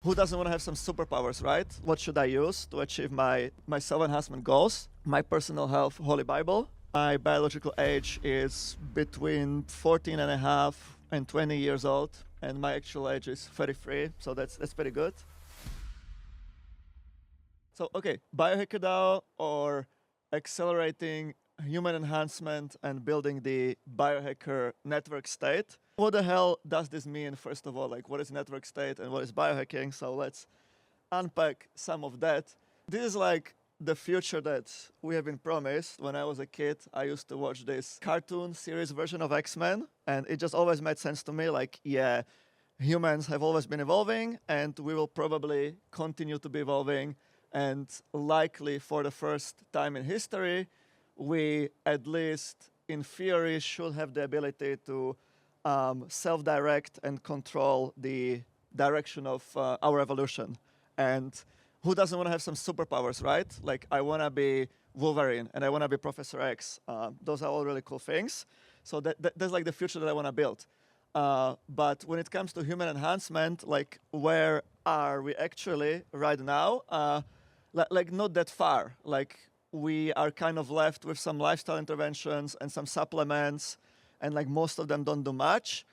who doesn't want to have some superpowers, right? What should I use to achieve my self-enhancement goals? My personal health, Holy Bible. My biological age is between 14 and a half and 20 years old, and my actual age is 33, so that's pretty good. So, okay, biohackerDAO, or accelerating human enhancement and building the biohacker network state. What the hell does this mean? First of all, like, what is network state and what is biohacking? So let's unpack some of that. This is like the future that we have been promised. When I was a kid, I used to watch this cartoon series version of X-Men, and it just always made sense to me, like, yeah, humans have always been evolving, and we will probably continue to be evolving, and likely for the first time in history, we, at least in theory, should have the ability to self-direct and control the direction of our evolution. And who doesn't want to have some superpowers, right? Like, I want to be Wolverine and I want to be Professor X. Those are all really cool things. So that's like the future that I want to build. But when it comes to human enhancement, like, where are we actually right now? Like not that far. Like, we are kind of left with some lifestyle interventions and some supplements, and like most of them don't do much.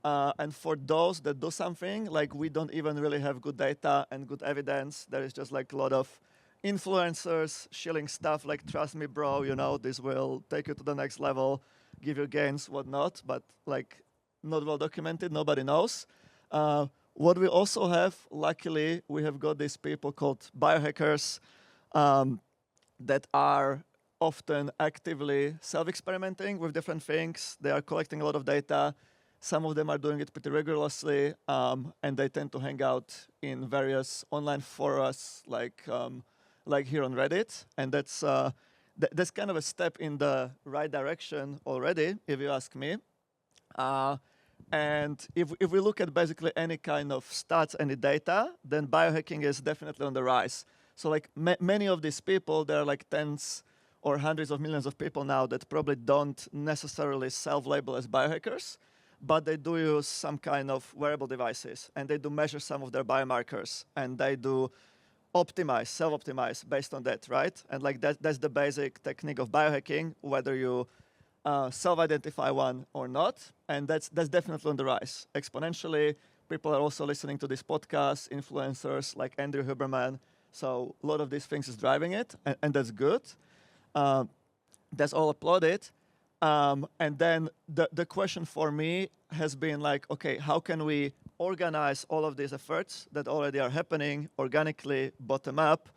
And for those that do something, like, we don't even really have good data and good evidence. There is just like a lot of influencers shilling stuff like, trust me, bro, you know, this will take you to the next level, give you gains, whatnot, but like not well documented, nobody knows. What we also have, luckily, we have got these people called biohackers that are often actively self-experimenting with different things. They are collecting a lot of data. Some of them are doing it pretty rigorously, and they tend to hang out in various online forums, like here on Reddit. And that's kind of a step in the right direction already, if you ask me. And if we look at basically any kind of stats, any data, then biohacking is definitely on the rise. So like many of these people, there are like tens or hundreds of millions of people now that probably don't necessarily self-label as biohackers, but they do use some kind of wearable devices, and they do measure some of their biomarkers, and they do optimize, self-optimize based on that, right? And like that's the basic technique of biohacking, whether you self-identify one or not, and that's definitely on the rise exponentially. People are also listening to this podcast, influencers like Andrew Huberman. So a lot of these things is driving it, and that's good. That's all applauded. And then the question for me has been like, okay, how can we organize all of these efforts that already are happening organically, bottom up,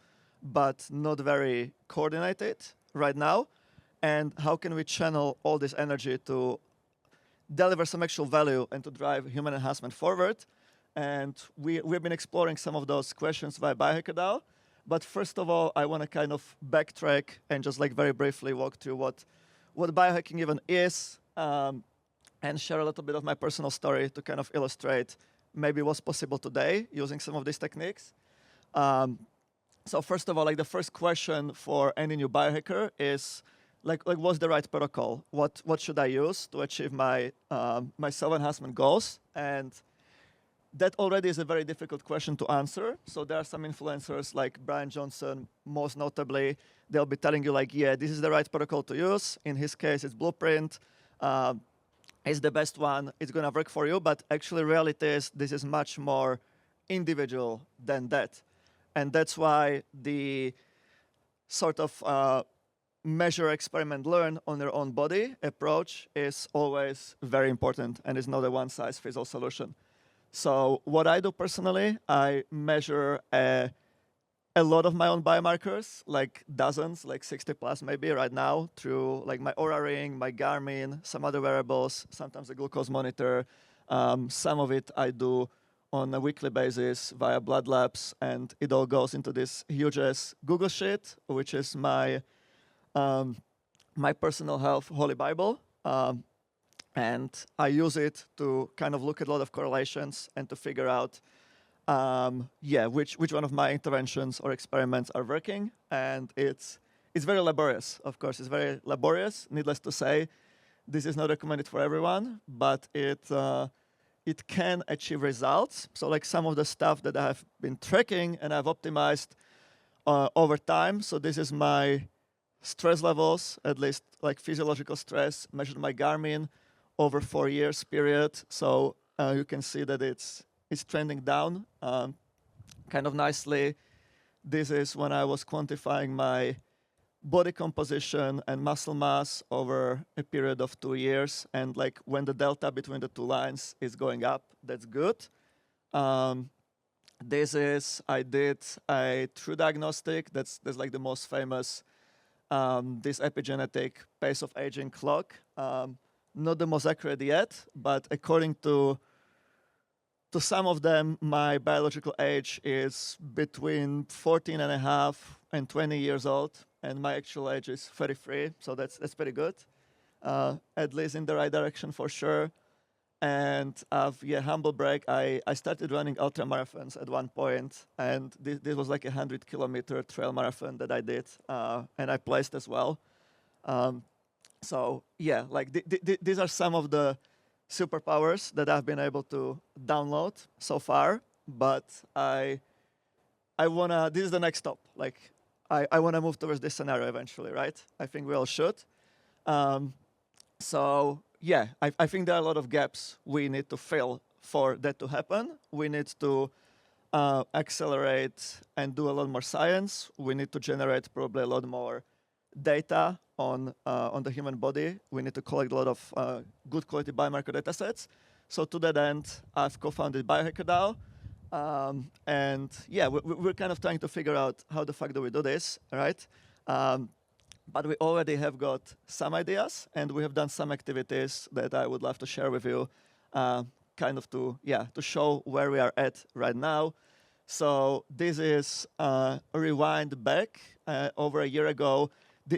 but not very coordinated right now? And how can we channel all this energy to deliver some actual value and to drive human enhancement forward? And we've been exploring some of those questions via biohackerDAO. But first of all, I want to kind of backtrack and just like very briefly walk through what biohacking even is, and share a little bit of my personal story to kind of illustrate maybe what's possible today using some of these techniques. So first of all, like the first question for any new biohacker is like what's the right protocol? What should I use to achieve my self-enhancement goals? And that already is a very difficult question to answer. So there are some influencers like Brian Johnson, most notably. They'll be telling you like, yeah, this is the right protocol to use. In his case, it's Blueprint. It's the best one. It's going to work for you. But actually, reality is this is much more individual than that. And that's why the sort of measure, experiment, learn on your own body approach is always very important, and is not a one-size-fits-all solution. So what I do personally, I measure a lot of my own biomarkers, like dozens, like 60 plus maybe right now, through like my Oura Ring, my Garmin, some other wearables, sometimes a glucose monitor. Some of it I do on a weekly basis via blood labs, and it all goes into this huge Google sheet, which is my personal health Holy Bible. And I use it to kind of look at a lot of correlations and to figure out, which one of my interventions or experiments are working. And it's very laborious, of course. It's very laborious, needless to say. This is not recommended for everyone, but it can achieve results. So like some of the stuff that I have been tracking and I've optimized over time. So this is my stress levels, at least like physiological stress, measured by Garmin over 4 years period. So you can see that it's trending down kind of nicely. This is when I was quantifying my body composition and muscle mass over a period of 2 years. And like when the delta between the two lines is going up, that's good. This is, I did a true diagnostic. That's like the most famous, this epigenetic pace of aging clock. Not the most accurate yet, but according to some of them, my biological age is between 14 and a half and 20 years old, and my actual age is 33, so that's pretty good. At least in the right direction for sure. And humble brag, I started running ultra marathons at one point, and this was like a 100-kilometer trail marathon that I did, and I placed as well. So yeah, like these are some of the superpowers that I've been able to download so far, but I wanna, this is the next stop. Like I wanna move towards this scenario eventually, right? I think we all should. So yeah, I think there are a lot of gaps we need to fill for that to happen. We need to accelerate and do a lot more science. We need to generate probably a lot more data on the human body. We need to collect a lot of good quality biomarker data sets. So to that end, I've co-founded biohackerDAO. And yeah, we're kind of trying to figure out how the fuck do we do this, right? But we already have got some ideas, and we have done some activities that I would love to share with you, kind of to show where we are at right now. So this is a rewind back over a year ago.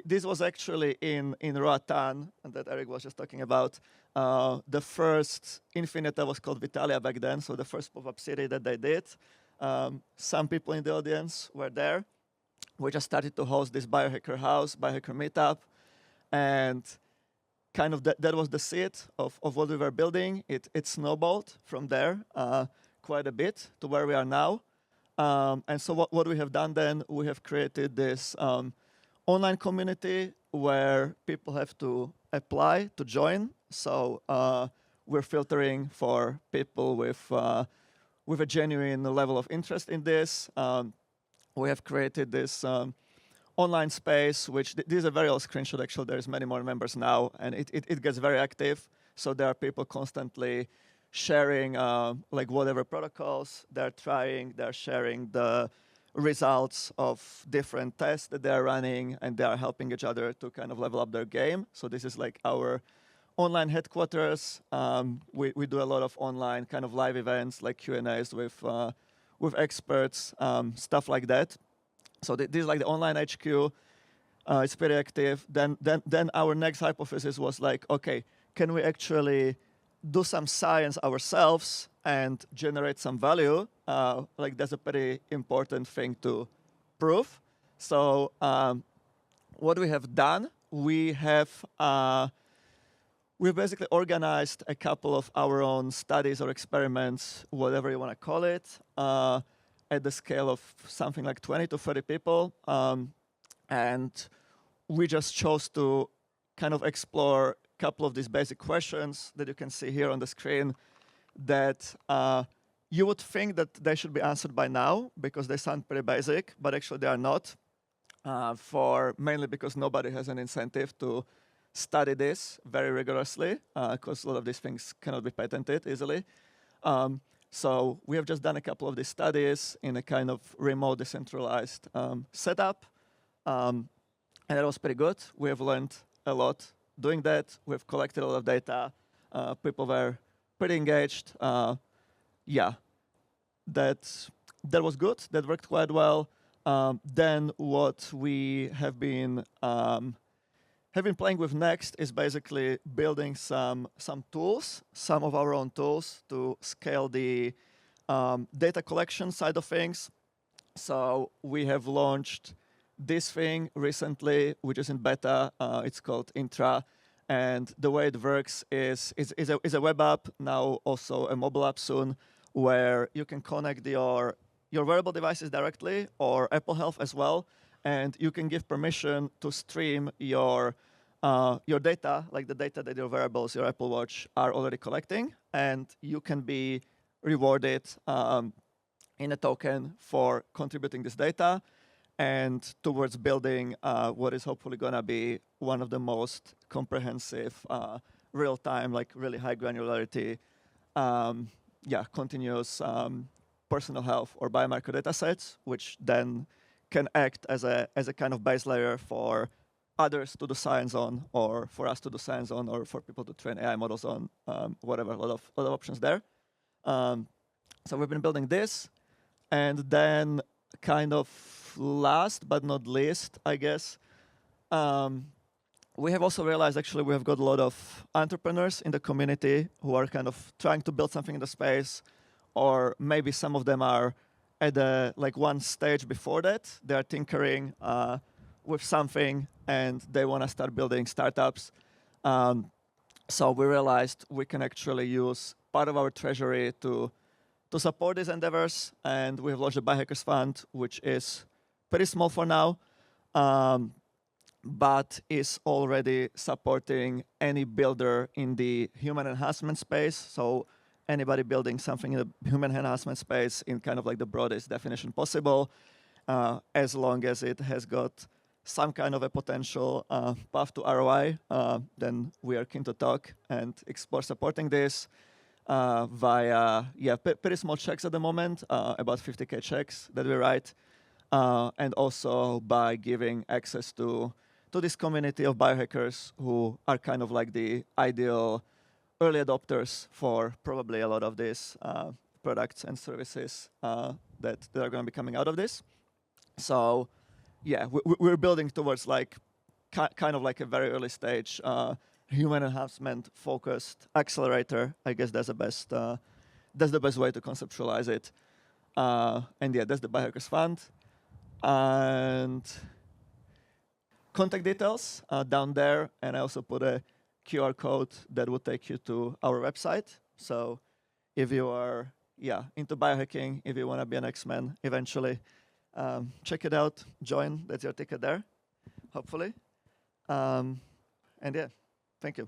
This was actually in Roatan, that Eric was just talking about. The first Infinita was called Vitalia back then, so the first pop-up city that they did. Some people in the audience were there. We just started to host this biohacker house, biohacker meetup, and kind of that was the seed of what we were building. It snowballed from there quite a bit to where we are now. And so what we have done then, we have created this online community where people have to apply to join. So we're filtering for people with a genuine level of interest in this. We have created this online space, which this is a very old screenshot. Actually, there's many more members now, and it gets very active. So there are people constantly sharing like whatever protocols they're trying. They're sharing the results of different tests that they're running, and they are helping each other to kind of level up their game. So this is like our online headquarters. We do a lot of online kind of live events, like Q&As with experts, stuff like that. So this is like the online HQ. It's pretty active. Then our next hypothesis was like, okay, can we actually do some science ourselves and generate some value? Like that's a pretty important thing to prove. So what we have done, we've basically organized a couple of our own studies or experiments, whatever you want to call it, at the scale of something like 20 to 30 people. And we just chose to kind of explore a couple of these basic questions that you can see here on the screen that you would think that they should be answered by now because they sound pretty basic, but actually they are not, mainly because nobody has an incentive to study this very rigorously, because a lot of these things cannot be patented easily. So we have just done a couple of these studies in a kind of remote, decentralized setup, and it was pretty good. We have learned a lot doing that. We've collected a lot of data. People were pretty engaged. Yeah, that was good. That worked quite well. Then what we have been playing with next is basically building some tools, some of our own tools to scale the data collection side of things. So we have launched this thing recently, which is in beta. It's called Intra And the way it works is a web app, now also a mobile app soon, where you can connect your wearable devices directly or Apple Health as well, and you can give permission to stream your data, like the data that your wearables, your Apple Watch are already collecting, and you can be rewarded in a token for contributing this data and towards building what is hopefully going to be one of the most comprehensive, real-time, like really high granularity, continuous personal health or biomarker data sets, which then can act as a kind of base layer for others to do science on, or for us to do science on, or for people to train AI models on, whatever, a lot of options there. So we've been building this, and then kind of last but not least, I guess, we have also realized actually we have got a lot of entrepreneurs in the community who are kind of trying to build something in the space, or maybe some of them are at one stage before that. They're tinkering with something and they want to start building startups. So we realized we can actually use part of our treasury to support these endeavors, and we have launched a Biohackers Fund, which is pretty small for now, but is already supporting any builder in the human enhancement space. So anybody building something in the human enhancement space in kind of like the broadest definition possible, as long as it has got some kind of a potential path to ROI, then we are keen to talk and explore supporting this via pretty small checks at the moment, about 50K checks that we write, and also by giving access to this community of biohackers who are kind of like the ideal early adopters for probably a lot of these products and services that are going to be coming out of this. So yeah, we're building towards like kind of like a very early stage human enhancement focused accelerator. I guess that's the best way to conceptualize it. And yeah, that's the Biohackers Fund. And contact details down there, and I also put a QR code that will take you to our website. So if you are into biohacking, if you want to be an X-Men eventually, check it out, join, that's your ticket there, hopefully. And yeah, thank you.